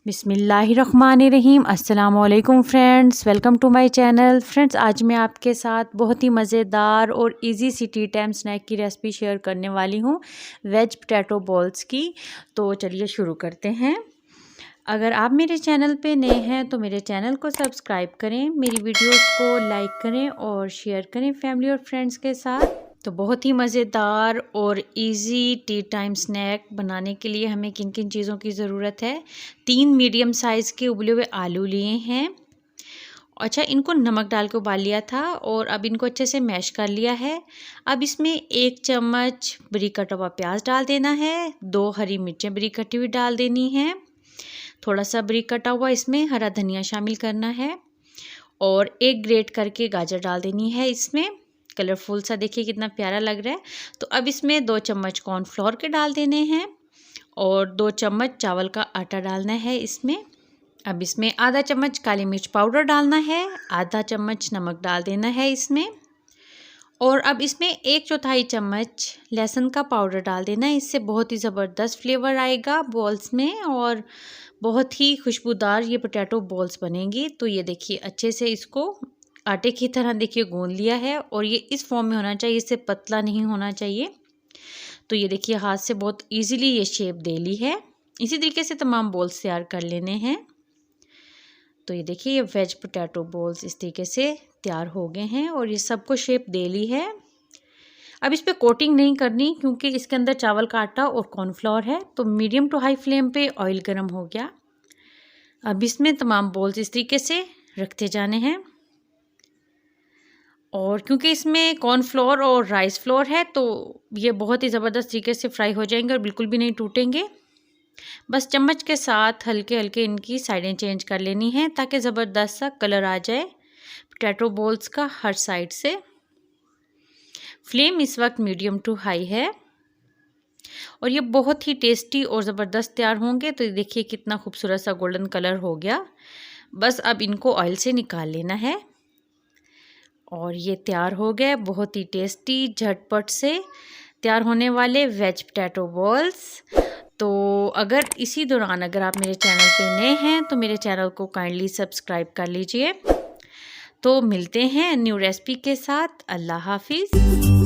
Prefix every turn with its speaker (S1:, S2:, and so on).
S1: बिस्मिल्लाहिर्रहमानिर्रहीम। अस्सलामुअलैकुम friends, welcome to my channel. Friends, आज मैं आपके साथ बहुत ही मज़ेदार और इजी सी टी टाइम स्नैक की रेसिपी शेयर करने वाली हूँ, वेज पोटैटो बॉल्स की। तो चलिए शुरू करते हैं। अगर आप मेरे चैनल पे नए हैं तो मेरे चैनल को सब्सक्राइब करें, मेरी वीडियोस को लाइक करें और शेयर करें फैमिली और फ्रेंड्स के साथ। तो बहुत ही मज़ेदार और इजी टी टाइम स्नैक बनाने के लिए हमें किन किन चीज़ों की ज़रूरत है। 3 मीडियम साइज़ के उबले हुए आलू लिए हैं। अच्छा, इनको नमक डाल के उबाल लिया था और अब इनको अच्छे से मैश कर लिया है। अब इसमें 1 चम्मच बारीक कटा हुआ प्याज डाल देना है, 2 हरी मिर्चें बारीक कटी हुई डाल देनी है, थोड़ा सा बारीक कटा हुआ इसमें हरा धनिया शामिल करना है और 1 ग्रेट करके गाजर डाल देनी है। इसमें कलरफुल सा देखिए कितना प्यारा लग रहा है। तो अब इसमें 2 चम्मच कॉर्नफ्लोर के डाल देने हैं और 2 चम्मच चावल का आटा डालना है इसमें। अब इसमें आधा चम्मच काली मिर्च पाउडर डालना है, आधा चम्मच नमक डाल देना है इसमें और अब इसमें 1/4 चम्मच लहसुन का पाउडर डाल देना है। इससे बहुत ही ज़बरदस्त फ्लेवर आएगा बॉल्स में और बहुत ही खुशबूदार ये पोटैटो बॉल्स बनेंगी। तो ये देखिए अच्छे से इसको आटे की तरह देखिए गूंद लिया है और ये इस फॉर्म में होना चाहिए, इससे पतला नहीं होना चाहिए। तो ये देखिए हाथ से बहुत इजीली ये शेप दे ली है। इसी तरीके से तमाम बॉल्स तैयार कर लेने हैं। तो ये देखिए ये वेज पोटैटो बॉल्स इस तरीके से तैयार हो गए हैं और ये सबको शेप दे ली है। अब इस पर कोटिंग नहीं करनी क्योंकि इसके अंदर चावल का आटा और कॉर्नफ्लोर है। तो मीडियम टू हाई फ्लेम पे ऑयल गर्म हो गया। अब इसमें तमाम बॉल्स इस तरीके से रखते जाने हैं और क्योंकि इसमें कॉर्नफ्लोर और राइस फ्लोर है तो ये बहुत ही ज़बरदस्त तरीके से फ्राई हो जाएंगे और बिल्कुल भी नहीं टूटेंगे। बस चम्मच के साथ हल्के हल्के इनकी साइडें चेंज कर लेनी है ताकि ज़बरदस्त सा कलर आ जाए पोटैटो बॉल्स का हर साइड से। फ्लेम इस वक्त मीडियम टू हाई है और ये बहुत ही टेस्टी और ज़बरदस्त तैयार होंगे। तो देखिए कितना खूबसूरत सा गोल्डन कलर हो गया। बस अब इनको ऑयल से निकाल लेना है और ये तैयार हो गए बहुत ही टेस्टी झटपट से तैयार होने वाले वेज पोटैटो बॉल्स। तो अगर इसी दौरान अगर आप मेरे चैनल पे नए हैं तो मेरे चैनल को काइंडली सब्सक्राइब कर लीजिए। तो मिलते हैं न्यू रेसिपी के साथ। अल्लाह हाफिज़।